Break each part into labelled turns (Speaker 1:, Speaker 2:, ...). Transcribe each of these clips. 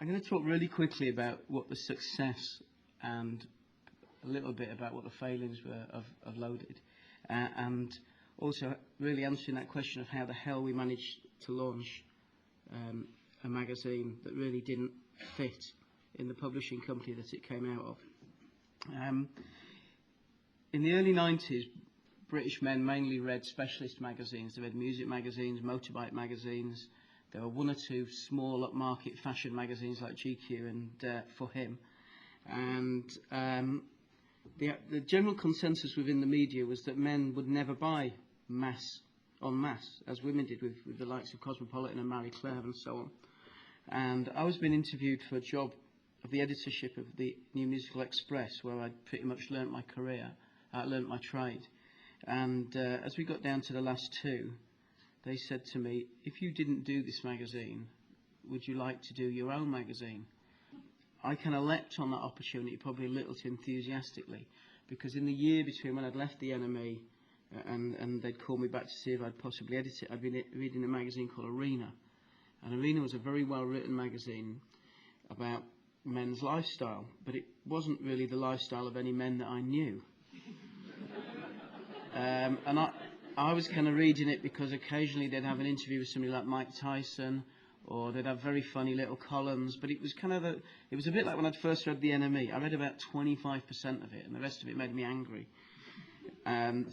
Speaker 1: I'm going to talk really quickly about what the success and a little bit about what the failings were of Loaded, and also really answering that question of how the hell we managed to launch a magazine that really didn't fit in the publishing company that it came out of. In the early 90s, British men mainly read specialist magazines. They read music magazines, motorbike magazines. There were one or two small upmarket fashion magazines like GQ and For Him. And the general consensus within the media was that men would never buy en masse, as women did with the likes of Cosmopolitan and Marie Claire and so on. And I was being interviewed for a job of the editorship of the New Musical Express, where I'd pretty much learnt my career, learnt my trade. And as we got down to the last two, they said to me, if you didn't do this magazine, would you like to do your own magazine? I kind of leapt on that opportunity, probably a little too enthusiastically, because in the year between when I'd left the NME and they'd called me back to see if I'd possibly edit it, I'd been reading a magazine called Arena. And Arena was a very well-written magazine about men's lifestyle, but it wasn't really the lifestyle of any men that I knew. And I was kind of reading it because occasionally they'd have an interview with somebody like Mike Tyson, or they'd have very funny little columns, but it was kind of it was a bit like when I'd first read the NME. I read about 25% of it, and the rest of it made me angry. And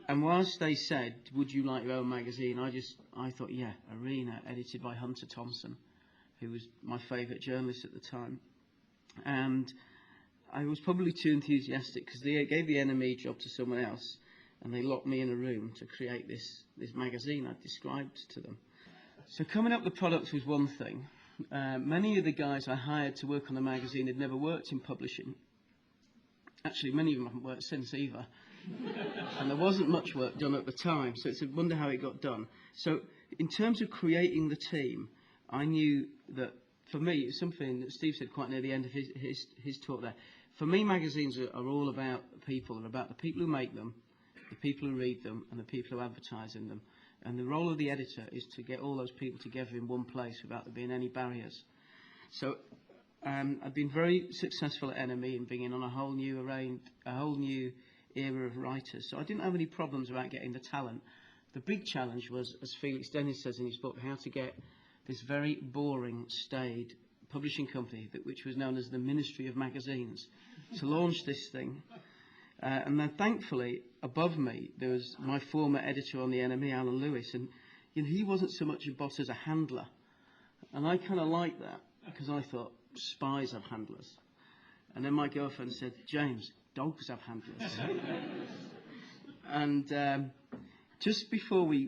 Speaker 1: whilst they said, would you like your own magazine, I thought, yeah, Arena, edited by Hunter Thompson, who was my favourite journalist at the time. And I was probably too enthusiastic, because they gave the NME job to someone else, and they locked me in a room to create this magazine I described to them. So coming up with the product was one thing. Many of the guys I hired to work on the magazine had never worked in publishing. Actually, many of them haven't worked since either. And there wasn't much work done at the time, so it's a wonder how it got done. So in terms of creating the team, I knew that, for me, it's something that Steve said quite near the end of his talk there. For me, magazines are all about people. They're about the people who make them, the people who read them, and the people who advertise in them. And the role of the editor is to get all those people together in one place without there being any barriers. So I've been very successful at NME in bringing on a whole new era of writers. So I didn't have any problems about getting the talent. The big challenge was, as Felix Dennis says in his book, how to get this very boring, staid publishing company, which was known as the Ministry of Magazines, to launch this thing. And then thankfully, above me, there was my former editor on the NME, Alan Lewis, and he wasn't so much a boss as a handler. And I kind of liked that, because I thought, spies have handlers. And then my girlfriend said, James, dogs have handlers. And just before we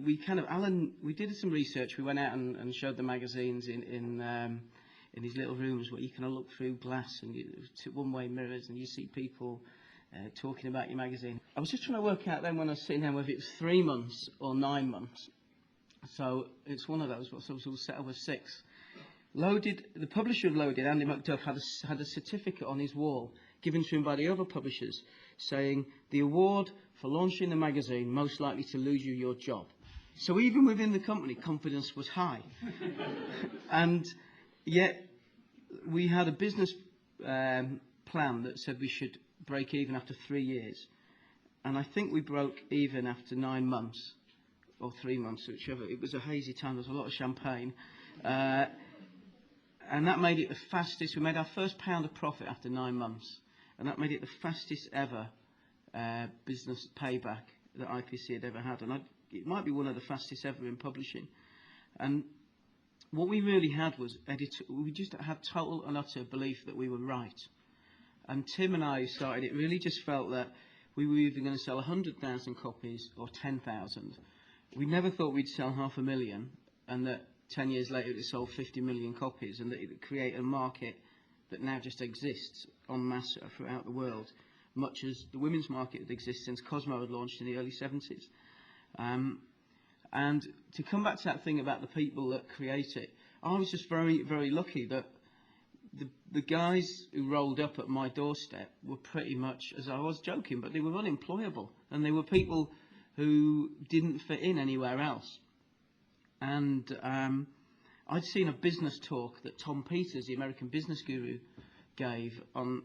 Speaker 1: did some research. We went out and showed the magazines in these little rooms where you kind of look through glass and one-way mirrors, and you see people talking about your magazine. I was just trying to work out then when I was sitting down whether it was 3 months or 9 months. So it's one of those, so we'll set over 6. Loaded, the publisher of Loaded, Andy McDuff, had a certificate on his wall given to him by the other publishers saying the award for launching the magazine most likely to lose you your job. So even within the company, confidence was high. And yet we had a business plan that said we should break even after 3 years. And I think we broke even after 9 months, or 3 months, whichever. It was a hazy time, there was a lot of champagne. And that made it the fastest. We made our first pound of profit after 9 months. And that made it the fastest ever business payback that IPC had ever had. And it might be one of the fastest ever in publishing. And what we really had was we just had total and utter belief that we were right. And Tim and I, who started it, really just felt that we were either going to sell 100,000 copies or 10,000. We never thought we'd sell 500,000, and that 10 years later it sold 50 million copies, and that it would create a market that now just exists en masse throughout the world, much as the women's market had existed since Cosmo had launched in the early 70s. And to come back to that thing about the people that create it, I was just very, very lucky that the guys who rolled up at my doorstep were pretty much, as I was joking, but they were unemployable, and they were people who didn't fit in anywhere else. And I'd seen a business talk that Tom Peters, the American business guru, gave on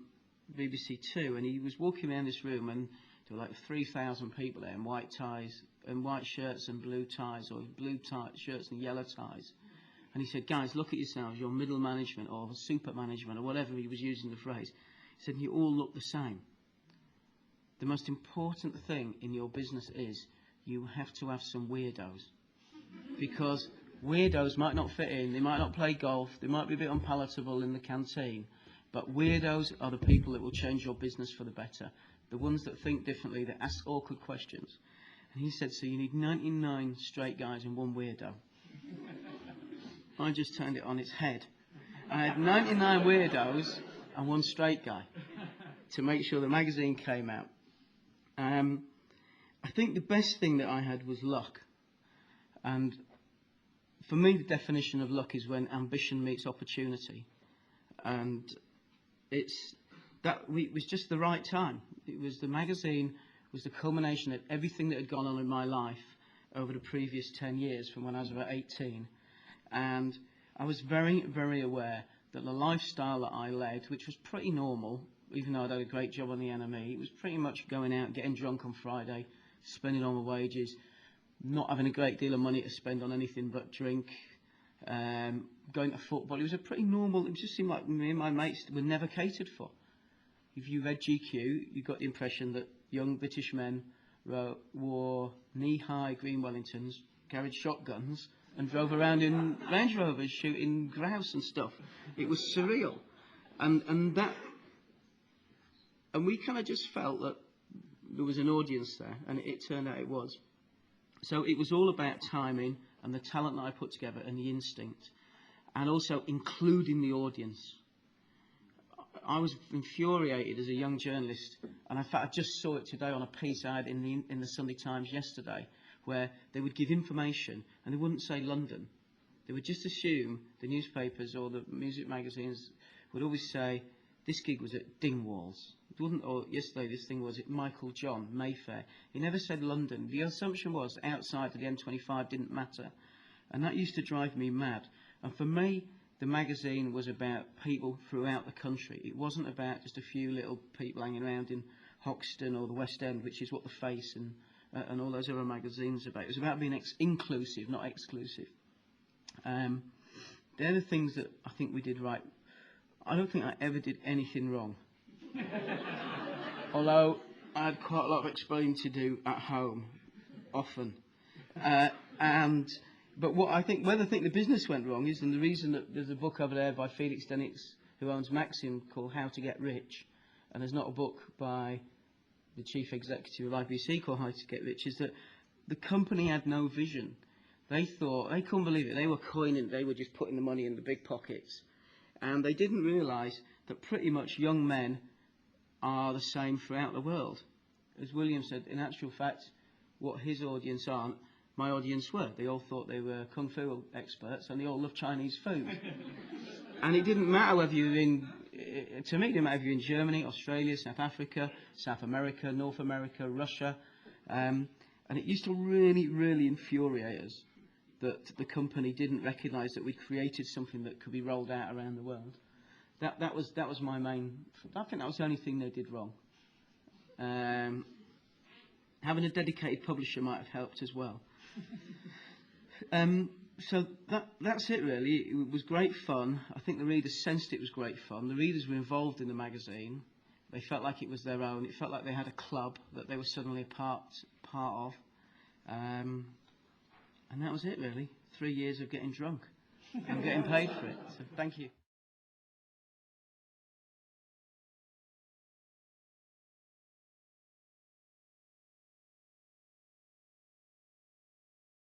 Speaker 1: BBC Two, and he was walking around this room, and there were like 3,000 people there in white ties and white shirts and blue ties, or blue shirts and yellow ties. And he said, guys, look at yourselves, you're middle management or super management or whatever he was using the phrase. He said, you all look the same. The most important thing in your business is you have to have some weirdos. Because weirdos might not fit in, they might not play golf, they might be a bit unpalatable in the canteen, but weirdos are the people that will change your business for the better. The ones that think differently, that ask awkward questions. And he said, so you need 99 straight guys and one weirdo. I just turned it on its head. I had 99 weirdos and one straight guy to make sure the magazine came out. I think the best thing that I had was luck. And for me, the definition of luck is when ambition meets opportunity. And it was just the right time. It was the magazine was the culmination of everything that had gone on in my life over the previous 10 years from when I was about 18. And I was very, very aware that the lifestyle that I led, which was pretty normal, even though I'd had a great job on the NME, it was pretty much going out, getting drunk on Friday, spending all my wages, not having a great deal of money to spend on anything but drink, going to football. It was a pretty normal, it just seemed like me and my mates were never catered for. If you read GQ, you got the impression that young British men wore knee-high green Wellingtons, carried shotguns, and drove around in Range Rovers shooting grouse and stuff. It was surreal. And we kind of just felt that there was an audience there, and it turned out it was. So it was all about timing and the talent that I put together and the instinct, and also including the audience. I was infuriated as a young journalist, and in fact I just saw it today on a piece I had in the Sunday Times yesterday, where they would give information and they wouldn't say London. They would just assume the newspapers or the music magazines would always say this gig was at Dingwalls. It wouldn't, or yesterday this thing was at Michael John, Mayfair. He never said London. The assumption was outside of the M25 didn't matter. And that used to drive me mad. And for me, the magazine was about people throughout the country. It wasn't about just a few little people hanging around in Hoxton or the West End, which is what The Face and all those other magazines are about. It was about being inclusive, not exclusive. They're the things that I think we did right. I don't think I ever did anything wrong. Although I had quite a lot of explaining to do at home, often. But where I think the business went wrong is, and the reason that there's a book over there by Felix Denitz, who owns Maxim, called How to Get Rich, and there's not a book by the chief executive of IBC called How to Get Rich, is that the company had no vision. They thought, they couldn't believe it, they were coining, they were just putting the money in the big pockets. And they didn't realise that pretty much young men are the same throughout the world. As William said, in actual fact, what his audience aren't, my audience were. They all thought they were kung fu experts, and they all loved Chinese food. And it didn't matter whether you were in, to me, it didn't matter if you were in Germany, Australia, South Africa, South America, North America, Russia. And it used to really, really infuriate us that the company didn't recognise that we'd created something that could be rolled out around the world. That was my main. I think that was the only thing they did wrong. Having a dedicated publisher might have helped as well. So that's it really. It was great fun. I think the readers sensed it was great fun. The readers were involved in the magazine. They felt like it was their own. It felt like they had a club that they were suddenly a part of. And that was it really. 3 years of getting drunk and getting paid for it. So thank you.